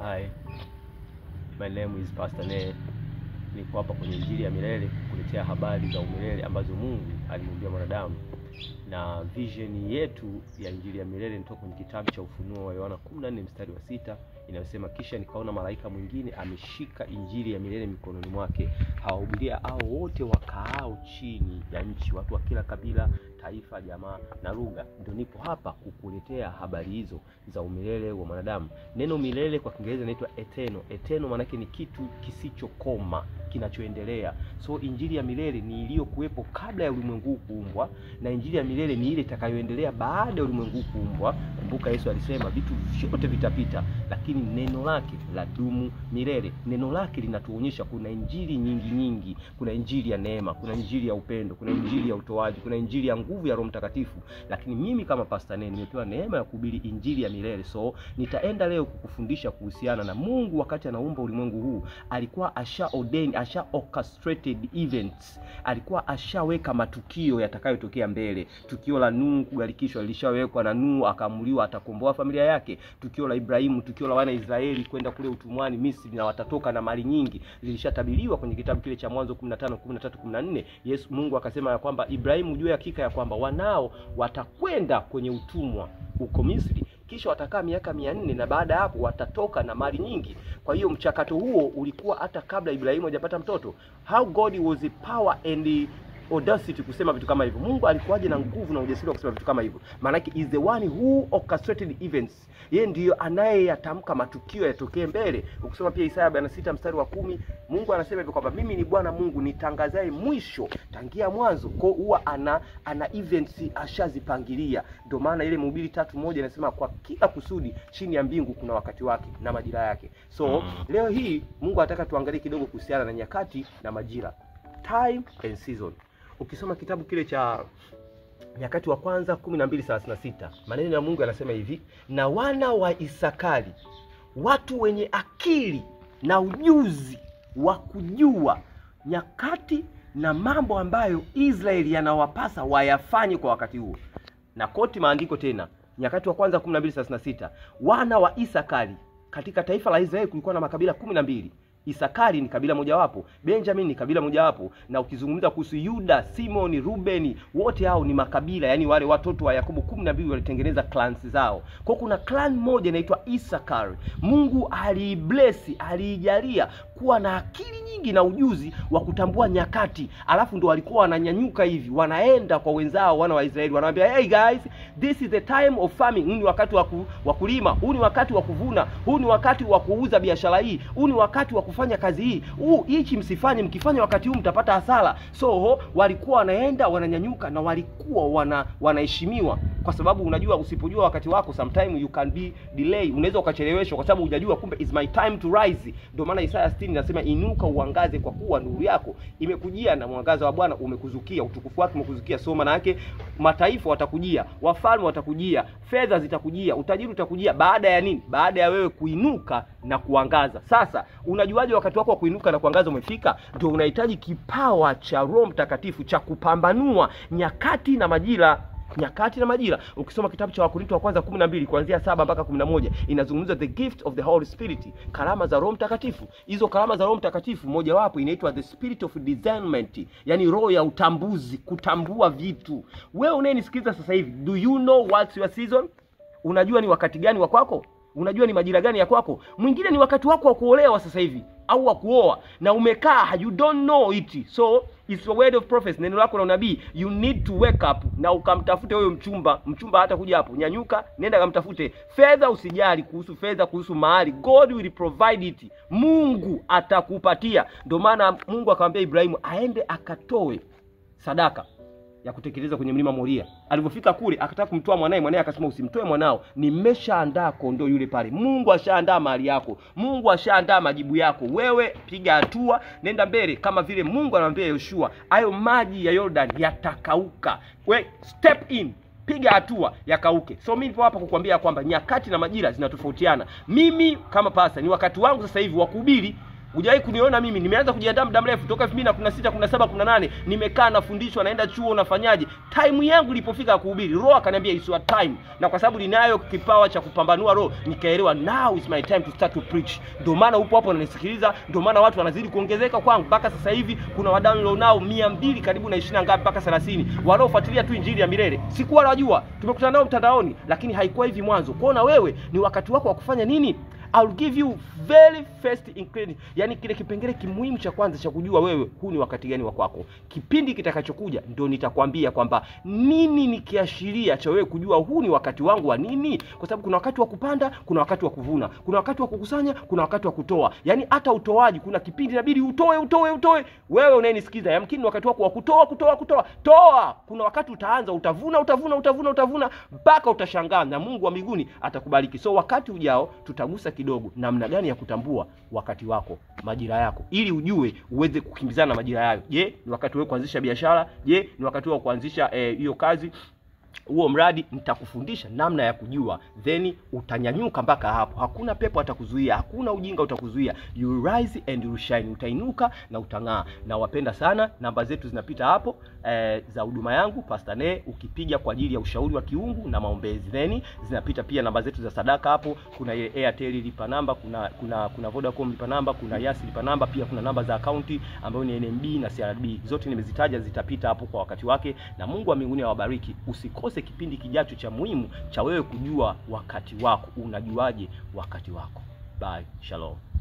Hi, my name is Pastor Ne. Niko hapa kwenye Injili ya Milele kukuletea habari za umilele ambazo Mungu alimwambia mwanadamu. Na vision yetu ya Injili ya Milele inatoka kwenye kitabu cha Ufunuo wa Yohana 14 mstari wa 6 inayosema, kisha nikaona malaika mwingine ameshika Injili ya Milele mikononi mwake, hawahubiria hao wote wakaao chini ya nchi, watu wa kila kabila, taifa, jamaa na lugha. Ndio nipo hapa kukuletea habari hizo za umilele wa mwanadamu. Neno milele kwa Kiingereza inaitwa eternal. Eternal maana yake ni kitu kisichokoma, kinachoendelea. So Injili ya milele ni iliyokuwepo kabla ya ulimwengu kuumbwa, na Injili ya milele ni ile itakayoendelea baada ya ulimwengu kuumbwa. Kumbuka Yesu alisema vitu vyote vitapita, lakini neno lake la dumu milele. Neno lake linatuonyesha kuna injili nyingi. Kuna injili ya neema, kuna injili ya upendo, kuna injili ya utoaji, kuna injili ya nguvu ya Roho Mtakatifu. Lakini mimi kama Pastor Ne nimepewa neema ya kuhubiri Injili ya milele. So nitaenda leo kukufundisha kuhusiana na Mungu wakati anaumba ulimwengu huu. Alikuwa orchestrated events. Alikuwa ashaweka matukio yatakayotokea mbele. Tukio la Nuhu kugarikishwa lilishawekwa, na Nuhu akaamuliwa atakomboa familia yake. Tukio la Ibrahimu, tukio la wana Israeli kwenda kule utumwani Misri na watatoka na mali nyingi, lilishatabiriwa kwenye kitabu kile cha Mwanzo 15:13-14. Mungu akasema ya kwamba Ibrahimu, ujue hakika ya kwamba wanao watakwenda kwenye utumwa huko Misri, kisha watakaa miaka 400 na baada hapo watatoka na mali nyingi. Kwa hiyo mchakato huo ulikuwa hata kabla Ibrahimu hajapata mtoto. How God was the power and the audacity kusema vitu kama hivyo. Mungu alikuwaje na nguvu na ujasiri wa kusema vitu kama hivyo? Maana yake is the one who orchestrated events. Yeye ndiyo anayeyatamka matukio yatokee mbele. Ukisoma pia Isaya 46 mstari wa 10, Mungu anasema hivyo kwamba mimi ni Bwana Mungu nitangazaye mwisho tangia mwanzo. Kwa huwa ana events ashazipangilia. Ndio maana ile Mhubiri 3:1 inasema kwa kila kusudi chini ya mbingu kuna wakati wake na majira yake. So leo hii Mungu anataka tuangalie kidogo kuhusiana na nyakati na majira. Time and season. Ukisoma kitabu kile cha Nyakati wa Kwanza 12:36, maneno ya Mungu yanasema hivi: na wana wa Isakari, watu wenye akili na ujuzi wa kujua nyakati na mambo ambayo Israeli yanawapasa wayafanye kwa wakati huo. Na koti maandiko tena, Nyakati wa Kwanza 12:36, wana wa Isakari. Katika taifa la Israeli kulikuwa na makabila 12. Isakari ni kabila mojawapo, Benjamin ni kabila mojawapo, na ukizungumza kuhusu Yuda, Simoni, Rubeni, wote hao ni makabila, yani wale watoto wa Yakobo 12 walitengeneza clans zao. Kwa kuna clan moja inaitwa Isakari. Mungu aliijalia kuwa na akili nyingi na ujuzi wa kutambua nyakati. Alafu ndo walikuwa wananyanyuka hivi, wanaenda kwa wenzao wana wa Israeli, wanawaambia, hey guys, this is the time of farming. Huu ni wakati wa kulima, huu ni wakati wa kuvuna, huu ni wakati wa kuuza biashara hii, huu ni wakati wa kufanya kazi hii. Hichi msifanye, mkifanya wakati huu mtapata hasara. So walikuwa wanaenda wananyanyuka, na walikuwa wanaheshimiwa. Kwa sababu unajua, usipojua wakati wako, sometime you can be delay, unaweza ukacheleweshwa kwa sababu hujajua kumbe is my time to rise. Ndio maana Isaya 60 inasema, inuka uangaze kwa kuwa nuru yako imekujia na mwangaza wa Bwana umekuzukia, utukufu wake umekuzukia. So maana yake mataifa watakujia, wafalme watakujia, fedha zitakujia, utajiri utakujia. Baada ya nini? Baada ya wewe kuinuka na kuangaza. Sasa unajuaje wakati wako wa kuinuka na kuangaza umefika? Ndio unahitaji kipawa cha Roho Mtakatifu cha kupambanua nyakati na majira. Nyakati na majira. Ukisoma kitabu cha Wakorintho wa kwanza 12 kuanzia 7 mpaka 11, inazungumza the gift of the Holy Spirit, karama za Roho Mtakatifu. Hizo karama za Roho Mtakatifu moja wapo inaitwa the spirit of discernment, yani roho ya utambuzi, kutambua vitu. Wewe unayenisikiliza sasa hivi, do you know what's your season? Unajua ni wakati gani wa kwako? Unajua ni majira gani ya kwako? Mwingine ni wakati wako wa kuolewa sasa hivi au wa kuoa, na umekaa you don't know it. So it's a word of prophecy, neno lako la unabii. You need to wake up na ukamtafute huyo mchumba hata kuja hapo. Nyanyuka, nenda kamtafute. Fedha usijali kuhusu fedha, kuhusu mahali, God will provide it. Mungu atakupatia. Ndio maana Mungu akamwambia Ibrahimu aende akatoe sadaka ya kutekeleza kwenye mlima Moria. Alipofika kule akataka kumtoa mwanae akasema, usimtoe mwanao, nimeshaandaa kondoo yule pale. Mungu ashaandaa mali yako, Mungu ashaandaa majibu yako. Wewe piga hatua, nenda mbele, kama vile Mungu anamwambia Yoshua, hayo maji ya Jordan yatakauka. We step in, piga hatua yakauke. So mimi nipo hapa kukuambia kwamba nyakati na majira zinatofautiana. Mimi kama pastor ni wakati wangu sasa hivi wa kuhubiri Hujawahi kuniona mimi nimeanza kujiandaa muda mrefu toka 2016, 17, 18 nimekaa nafundishwa, naenda chuo, unafanyaje. Time yangu ilipofika kuhubiri, Roho akaniambia it's your time. Na kwa sababu ninayo kipawa cha kupambanua roho, nikaelewa now is my time to start to preach. Ndio maana upo hapo unanisikiliza, ndio maana watu wanazidi kuongezeka kwangu. Mpaka sasa hivi kuna wadownload nao 200 karibu na 20 ngapi mpaka 30 wanaofuatilia tu injili ya milele. Sikuwa najua, tumekutana nao mtandaoni, lakini haikuwa hivi mwanzo. Kuona wewe ni wakati wako wa kufanya nini? I'll give you very first ingredient, yani kile kipengele kimuhimu cha kwanza cha kujua wewe huu ni wakati gani wa kwako. Kipindi kitakachokuja ndio nitakwambia kwamba nini ni kiashiria cha wewe kujua huu ni wakati wangu wa nini, kwa sababu kuna wakati wa kupanda, kuna wakati wa kuvuna, kuna wakati wa kukusanya, kuna wakati wa kutoa. Yani hata utoaji kuna kipindi inabidi utoe. Wewe unayenisikiliza, yamkini wakati wako wa kutoa. Toa. Kuna wakati utaanza utavuna mpaka utashangaa na Mungu wa mbinguni atakubariki. So wakati ujao tutagusa kidogo namna gani ya kutambua wakati wako, majira yako, ili ujue uweze kukimbizana na majira yao. Je, ni wakati wewe kuanzisha biashara? Je, ni wakati wewe kuanzisha hiyo kazi, huo mradi? Nitakufundisha namna ya kujua, then utanyanyuka mpaka hapo. Hakuna pepo atakuzuia, hakuna ujinga utakuzuia. You rise and you shine. Utainuka na utang'aa. Na wapenda sana, namba zetu zinapita hapo za huduma yangu Pastor Ne, ukipiga kwa ajili ya ushauri wa kiungu na maombezi. Then zinapita pia namba zetu za sadaka hapo. Kuna Airtel lipa namba, kuna Vodacom lipa namba, kuna Yas lipa namba, pia kuna namba za akaunti ambayo ni NMB na CRDB. Zote nimezitaja, zitapita hapo kwa wakati wake, na Mungu wa mbinguni awabariki. Usikose kipindi kijacho cha muhimu cha wewe kujua wakati wako. Unajuaje wakati wako? Bye. Shalom.